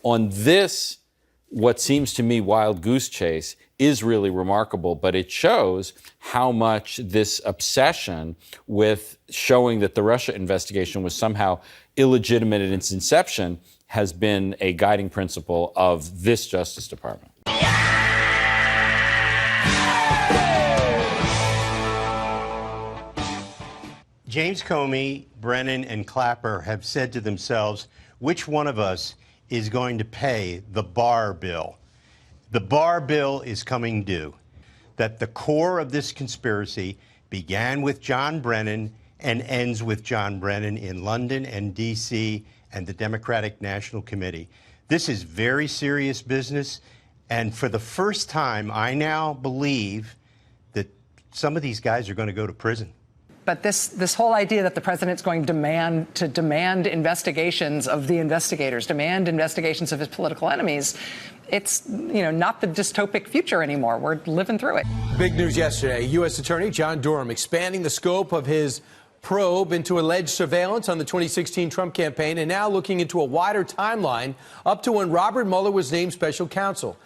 On this, what seems to me wild goose chase is really remarkable, but it shows how much this obsession with showing that the Russia investigation was somehow illegitimate at its inception has been a guiding principle of this Justice Department. James Comey, Brennan, and Clapper have said to themselves, which one of us is going to pay the Barr bill? The Barr bill is coming due. That the core of this conspiracy began with John Brennan and ends with John Brennan in London and D.C. and the Democratic National Committee. This is very serious business, and for the first time, I now believe that some of these guys are going to go to prison. But this whole idea that the president's going to demand investigations of the investigators, demand investigations of his political enemies, it's, not the dystopic future anymore. We're living through it. Big news yesterday. U.S. Attorney John Durham expanding the scope of his probe into alleged surveillance on the 2016 Trump campaign and now looking into a wider timeline up to when Robert Mueller was named special counsel.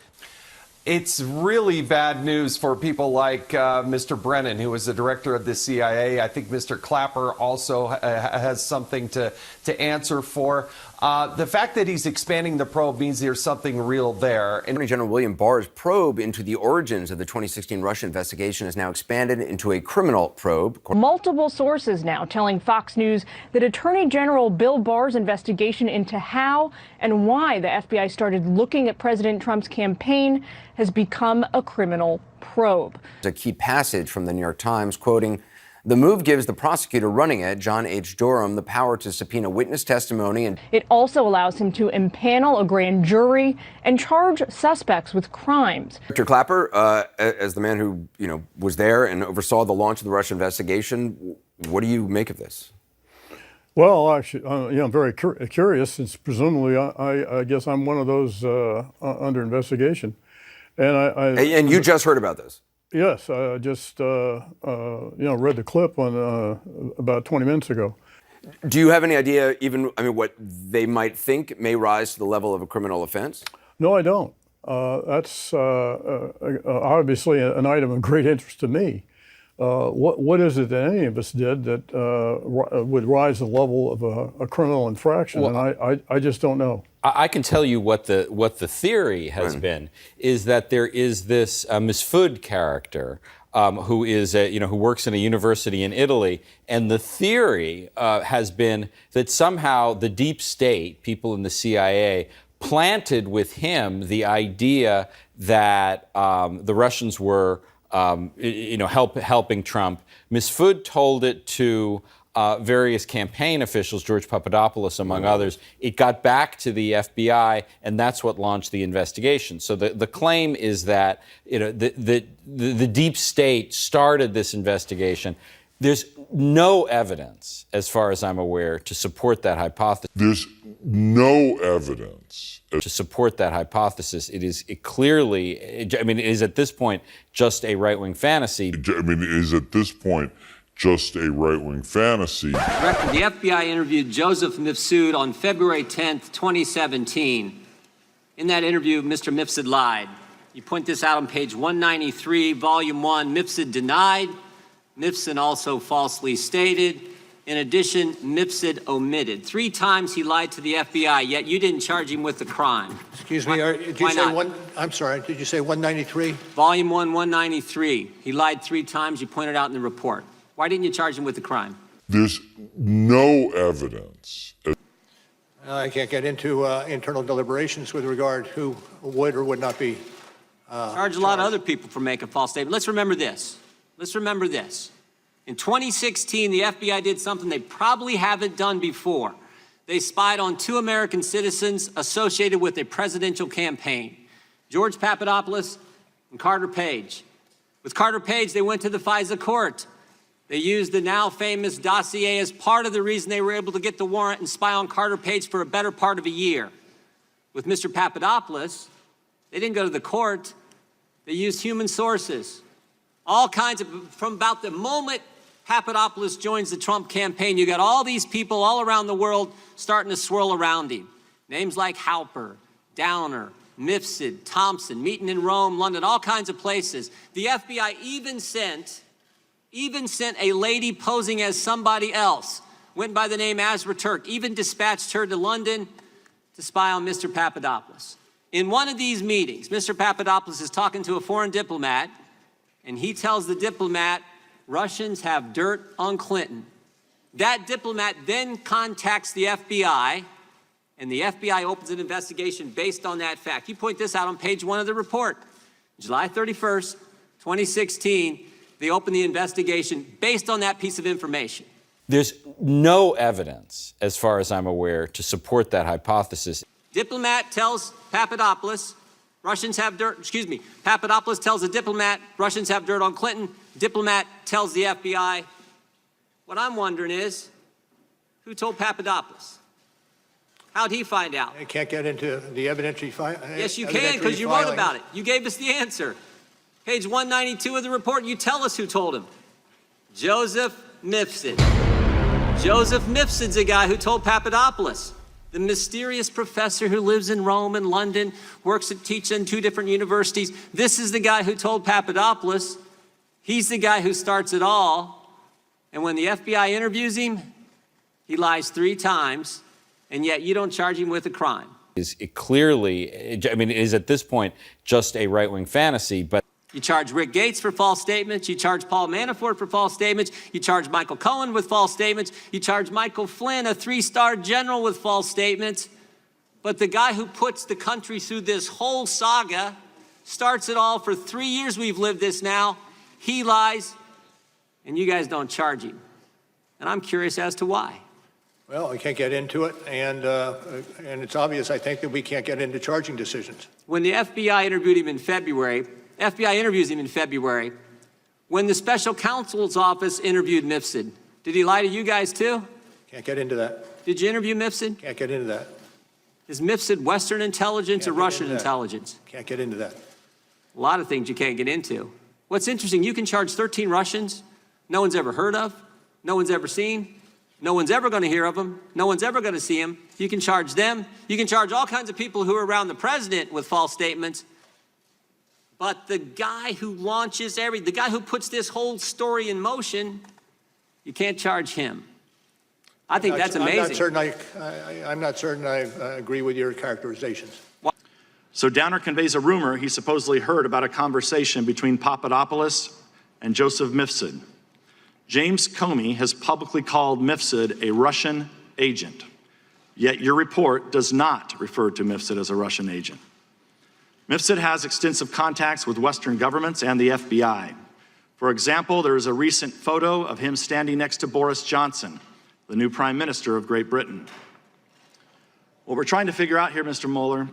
It's really bad news for people like Mr. Brennan, who was the director of the CIA. I think Mr. Clapper also has something to answer for. The fact that he's expanding the probe means there's something real there. Attorney General William Barr's probe into the origins of the 2016 Russia investigation is now expanded into a criminal probe. Multiple sources now telling Fox News that Attorney General Bill Barr's investigation into how and why the FBI started looking at President Trump's campaign has become a criminal probe. A key passage from the New York Times quoting, "The move gives the prosecutor running it, John H. Durham, the power to subpoena witness testimony and..." It also allows him to impanel a grand jury and charge suspects with crimes. Dr. Clapper, as the man who, was there and oversaw the launch of the Russia investigation, what do you make of this? Well, actually, I'm very curious, since presumably I guess I'm one of those under investigation. And you just heard about this? Yes, I just read the clip on about 20 minutes ago. Do you have any idea, what they might think may rise to the level of a criminal offense? No, I don't. That's obviously an item of great interest to me. What is it that any of us did that would rise to the level of a criminal infraction? Well, and I just don't know. I can tell you what the theory has been is that there is this Ms. Food character who is who works in a university in Italy, and the theory has been that somehow the deep state, people in the CIA, planted with him the idea that the Russians were helping Trump. Ms. Food told it to various campaign officials, George Papadopoulos among others. It got back to the FBI, and that's what launched the investigation. So the claim is that the deep state started this investigation. There's no evidence, as far as I'm aware, to support that hypothesis. There's no evidence to support that hypothesis. It is clearly, it is at this point just a right-wing fantasy. It is at this point just a right-wing fantasy. Director, the FBI interviewed Joseph Mifsud on February 10th, 2017. In that interview, Mr. Mifsud lied. You point this out on page 193, volume 1. Mifsud denied. Mifsud also falsely stated. In addition, Mifsud omitted. 3 times he lied to the FBI, yet you didn't charge him with the crime. Excuse me, did you say one? I'm sorry, did you say 193? Volume 1, 193. He lied 3 times, you pointed out in the report. Why didn't you charge him with the crime? There's no evidence. I can't get into internal deliberations with regard who would or would not be charged a lot of other people for making false statements. Let's remember this. In 2016, the FBI did something they probably haven't done before. They spied on 2 American citizens associated with a presidential campaign, George Papadopoulos and Carter Page. With Carter Page, they went to the FISA court. They used the now famous dossier as part of the reason they were able to get the warrant and spy on Carter Page for a better part of a year. With Mr. Papadopoulos, they didn't go to the court. They used human sources. All kinds of, from about the moment Papadopoulos joins the Trump campaign, you got all these people all around the world starting to swirl around him. Names like Halper, Downer, Mifsud, Thompson, meeting in Rome, London, all kinds of places. The FBI even sent a lady posing as somebody else, went by the name Azra Turk, even dispatched her to London to spy on Mr. Papadopoulos. In one of these meetings, Mr. Papadopoulos is talking to a foreign diplomat, and he tells the diplomat, Russians have dirt on Clinton. That diplomat then contacts the FBI, and the FBI opens an investigation based on that fact. You point this out on page 1 of the report. July 31st, 2016, they open the investigation based on that piece of information. There's no evidence, as far as I'm aware, to support that hypothesis. Diplomat tells Papadopoulos, Russians have dirt, Papadopoulos tells the diplomat, Russians have dirt on Clinton. Diplomat tells the FBI. What I'm wondering is, who told Papadopoulos? How'd he find out? I can't get into the evidentiary Yes, you can, because you wrote about it. You gave us the answer. Page 192 of the report, you tell us who told him. Joseph Mifsud. Joseph Mifsud's a guy who told Papadopoulos. The mysterious professor who lives in Rome and London, teaches in 2 different universities. This is the guy who told Papadopoulos. He's the guy who starts it all. And when the FBI interviews him, he lies 3 times, and yet you don't charge him with a crime. Is it clearly, I mean, it is at this point just a right-wing fantasy, but you charge Rick Gates for false statements. You charge Paul Manafort for false statements. You charge Michael Cohen with false statements. You charge Michael Flynn, a 3-star general, with false statements. But the guy who puts the country through this whole saga, starts it all for 3 years we've lived this now, he lies, and you guys don't charge him. And I'm curious as to why. Well, I can't get into it, and it's obvious, I think, that we can't get into charging decisions. When the FBI interviewed him in February, FBI interviews him in February. When the special counsel's office interviewed Mifsud, did he lie to you guys too? Can't get into that. Did you interview Mifsud? Can't get into that. Is Mifsud Western intelligence or Russian intelligence? Can't get into that. A lot of things you can't get into. What's interesting, you can charge 13 Russians no one's ever heard of, no one's ever seen, no one's ever going to hear of them, no one's ever going to see them. You can charge them. You can charge all kinds of people who are around the president with false statements. But the guy who launches the guy who puts this whole story in motion, you can't charge him. I think that's amazing. I'm not certain I agree with your characterizations. So Downer conveys a rumor he supposedly heard about a conversation between Papadopoulos and Joseph Mifsud. James Comey has publicly called Mifsud a Russian agent, yet your report does not refer to Mifsud as a Russian agent. Mifsud has extensive contacts with Western governments and the FBI. For example, there is a recent photo of him standing next to Boris Johnson, the new Prime Minister of Great Britain. What we're trying to figure out here, Mr. Mueller,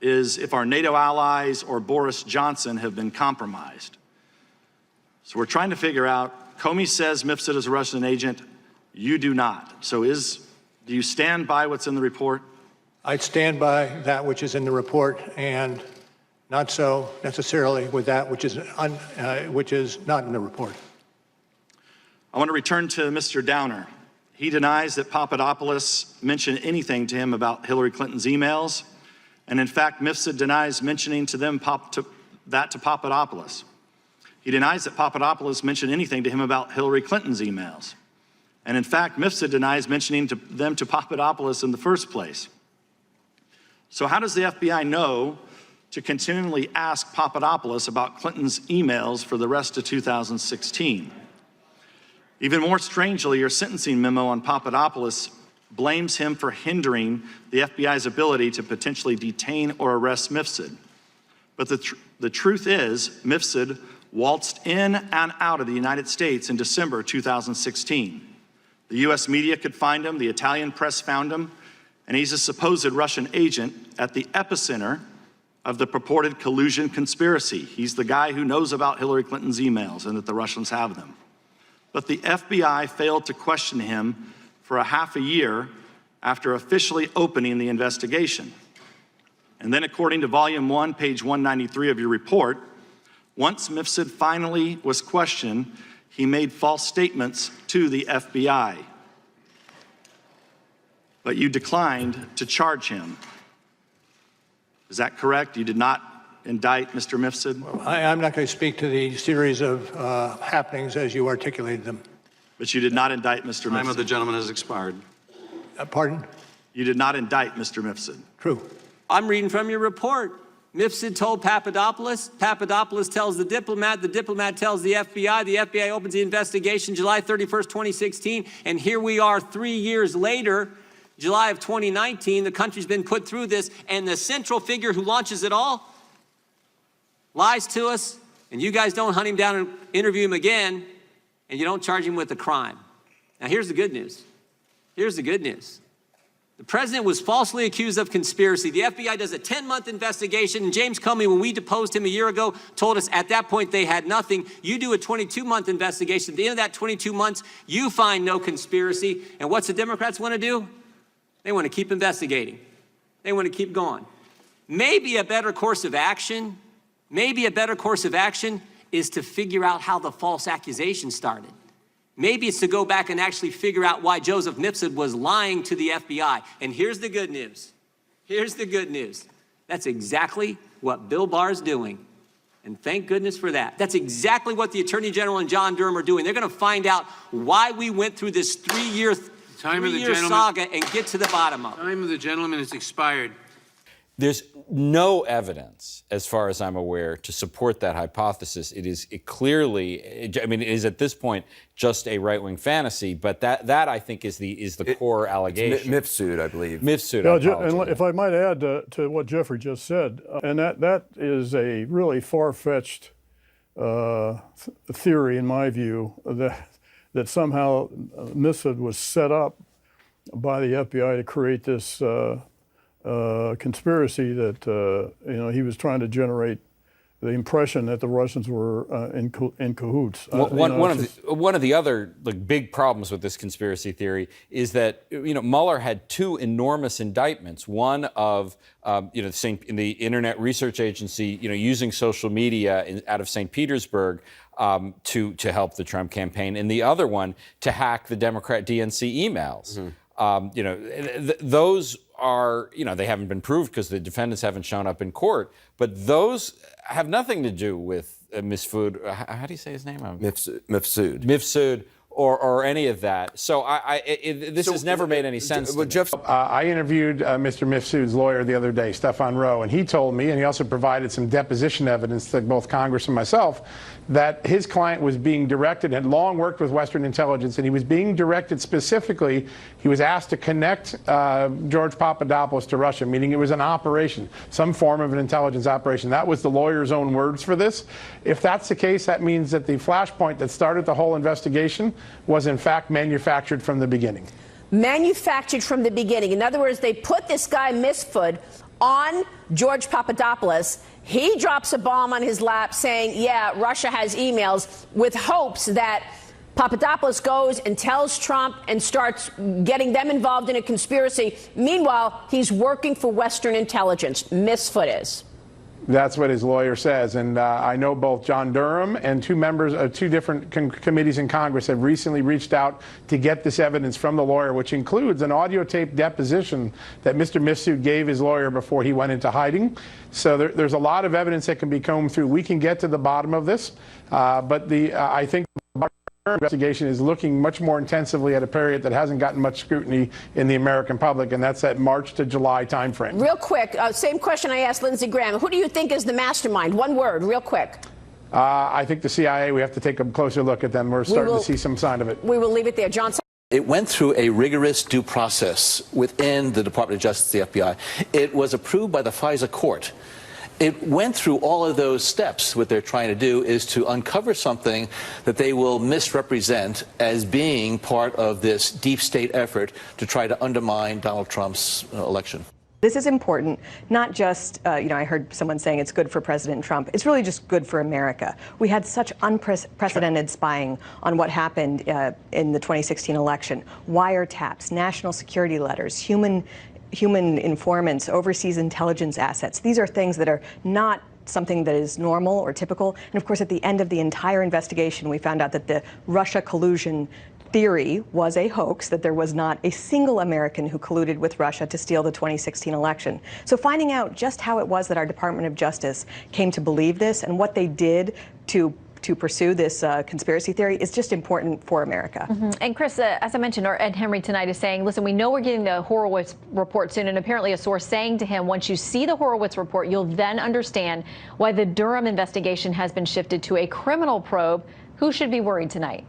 is if our NATO allies or Boris Johnson have been compromised. So we're trying to figure out, Comey says Mifsud is a Russian agent, you do not. So do you stand by what's in the report? I'd stand by that which is in the report, and not so necessarily with that which is not in the report. I want to return to Mr. Downer. He denies that Papadopoulos mentioned anything to him about Hillary Clinton's emails, and in fact, Mifsud denies mentioning to Papadopoulos. He denies that Papadopoulos mentioned anything to him about Hillary Clinton's emails, and in fact, Mifsud denies mentioning them to Papadopoulos in the first place. So how does the FBI know to continually ask Papadopoulos about Clinton's emails for the rest of 2016? Even more strangely, your sentencing memo on Papadopoulos blames him for hindering the FBI's ability to potentially detain or arrest Mifsud. But the truth is, Mifsud waltzed in and out of the United States in December 2016. The US media could find him, the Italian press found him, and he's a supposed Russian agent at the epicenter of the purported collusion conspiracy. He's the guy who knows about Hillary Clinton's emails and that the Russians have them. But the FBI failed to question him for a half a year after officially opening the investigation. And then according to Volume 1, page 193 of your report, once Mifsud finally was questioned, he made false statements to the FBI. But you declined to charge him. Is that correct? You did not indict Mr. Mifsud? I'm not going to speak to the series of happenings as you articulated them. But you did not indict Mr. Mifsud? Time of the gentleman has expired. Pardon? You did not indict Mr. Mifsud? True. I'm reading from your report. Mifsud told Papadopoulos. Papadopoulos tells the diplomat tells the FBI opens the investigation July 31st, 2016, and here we are 3 years later, July of 2019, the country's been put through this, and the central figure who launches it all lies to us, and you guys don't hunt him down and interview him again, and you don't charge him with a crime. Now here's the good news. Here's the good news. The president was falsely accused of conspiracy. The FBI does a 10-month investigation, and James Comey, when we deposed him a year ago, told us at that point they had nothing. You do a 22-month investigation. At the end of that 22 months, you find no conspiracy. And what's the Democrats want to do? They want to keep investigating. They want to keep going. Maybe a better course of action, is to figure out how the false accusation started. Maybe it's to go back and actually figure out why Joseph Mifsud was lying to the FBI. And here's the good news. Here's the good news. That's exactly what Bill Barr's doing. And thank goodness for that. That's exactly what the Attorney General and John Durham are doing. They're going to find out why we went through this three-year saga and get to the bottom of it. Time of the gentleman has expired. There's no evidence, as far as I'm aware, to support that hypothesis. It is at this point just a right-wing fantasy, but that I think is the core allegation. Mifsud, I believe. Mifsud. And if I might add to what Jeffrey just said, and that is a really far-fetched theory, in my view, that somehow Mifsud was set up by the FBI to create this conspiracy that he was trying to generate the impression that the Russians were in cahoots. One of the other big problems with this conspiracy theory is that Mueller had two enormous indictments. One of in the Internet Research Agency, using social media out of St. Petersburg to help the Trump campaign, and the other one to hack the Democrat DNC emails. Mm-hmm. Those are, they haven't been proved because the defendants haven't shown up in court, but those have nothing to do with Mifsud. How do you say his name? Mifsud, or any of that. So this has never made any sense to me. Jeff, I interviewed Mr. Mifsud's lawyer the other day, Stefan Rowe, and he told me, and he also provided some deposition evidence to both Congress and myself, that his client was being directed, had long worked with Western intelligence, and he was being directed specifically, he was asked to connect George Papadopoulos to Russia, meaning it was an operation, some form of an intelligence operation. That was the lawyer's own words for this. If that's the case, that means that the flashpoint that started the whole investigation was in fact manufactured from the beginning. Manufactured from the beginning. In other words, they put this guy Mifsud on George Papadopoulos. He drops a bomb on his lap saying, yeah, Russia has emails, with hopes that Papadopoulos goes and tells Trump and starts getting them involved in a conspiracy. Meanwhile, he's working for Western intelligence. Mifsud is. That's what his lawyer says. And I know both John Durham and two members of two different committees in Congress have recently reached out to get this evidence from the lawyer, which includes an audio tape deposition that Mr. Mifsud gave his lawyer before he went into hiding. So there's a lot of evidence that can be combed through. We can get to the bottom of this, but I think the investigation is looking much more intensively at a period that hasn't gotten much scrutiny in the American public, and that's that March to July timeframe. Real quick, same question I asked Lindsey Graham. Who do you think is the mastermind? One word, real quick. I think the CIA, we have to take a closer look at them. We're starting to see some sign of it. We will leave it there. John. It went through a rigorous due process within the Department of Justice, the FBI. It was approved by the FISA court. It went through all of those steps. What they're trying to do is to uncover something that they will misrepresent as being part of this deep state effort to try to undermine Donald Trump's election. This is important, not just, I heard someone saying it's good for President Trump. It's really just good for America. We had such unprecedented spying on what happened in the 2016 election. Wiretaps, national security letters, human informants, overseas intelligence assets. These are things that are not something that is normal or typical. And of course, at the end of the entire investigation, we found out that the Russia collusion theory was a hoax, that there was not a single American who colluded with Russia to steal the 2016 election. So finding out just how it was that our Department of Justice came to believe this and what they did to pursue this conspiracy theory is just important for America. And Chris, as I mentioned, our Ed Henry tonight is saying, listen, we know we're getting the Horowitz report soon, and apparently a source saying to him, once you see the Horowitz report, you'll then understand why the Durham investigation has been shifted to a criminal probe. Who should be worried tonight?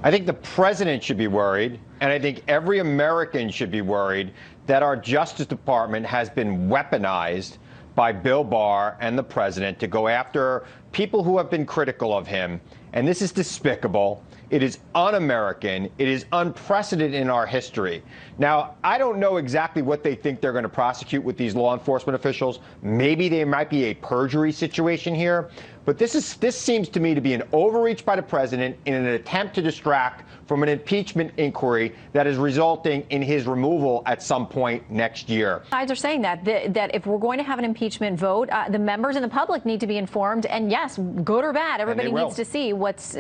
I think the president should be worried, and I think every American should be worried that our Justice Department has been weaponized by Bill Barr and the president to go after people who have been critical of him. And this is despicable. It is un-American. It is unprecedented in our history. Now, I don't know exactly what they think they're going to prosecute with these law enforcement officials. Maybe there might be a perjury situation here. But this seems to me to be an overreach by the president in an attempt to distract from an impeachment inquiry that is resulting in his removal at some point next year. Sides are saying that if we're going to have an impeachment vote, the members and the public need to be informed. And yes, good or bad, everybody needs to see what's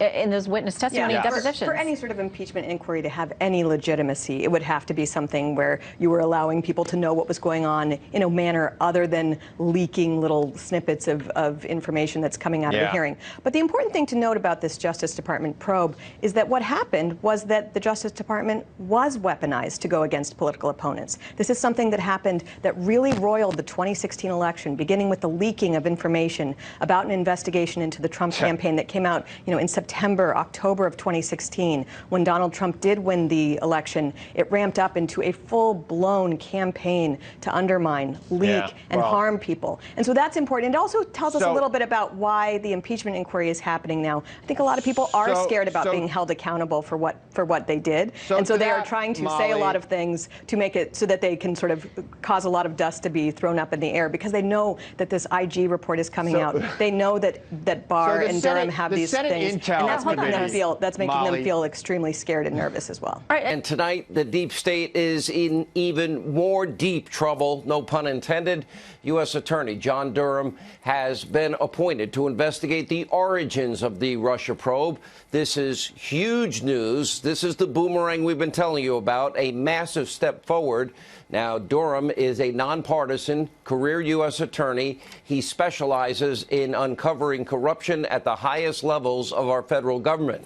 in those witness testimony and depositions. For any sort of impeachment inquiry to have any legitimacy, it would have to be something where you were allowing people to know what was going on in a manner other than leaking little snippets of information that's coming out of the hearing. But the important thing to note about this Justice Department probe is that what happened was that the Justice Department was weaponized to go against political opponents. This is something that happened that really roiled the 2016 election, beginning with the leaking of information about an investigation into the Trump campaign that came out, in September, October of 2016, when Donald Trump did win the election. It ramped up into a full-blown campaign to undermine, leak, and harm people. And so that's important. It also tells us a little bit about why the impeachment inquiry is happening now. I think a lot of people are scared about being held accountable for what they did. And so they are trying to say a lot of things to make it so that they can sort of cause a lot of dust to be thrown up in the air, because they know that this IG report is coming out. They know that Barr and Durham have these things. And that's making them feel extremely scared and nervous as well. And tonight, the deep state is in even more deep trouble, no pun intended. U.S. Attorney John Durham has been appointed to investigate the origins of the Russia probe. This is huge news. This is the boomerang we've been telling you about, a massive step forward. Now, Durham is a nonpartisan career U.S. attorney. He specializes in uncovering corruption at the highest levels of our federal government.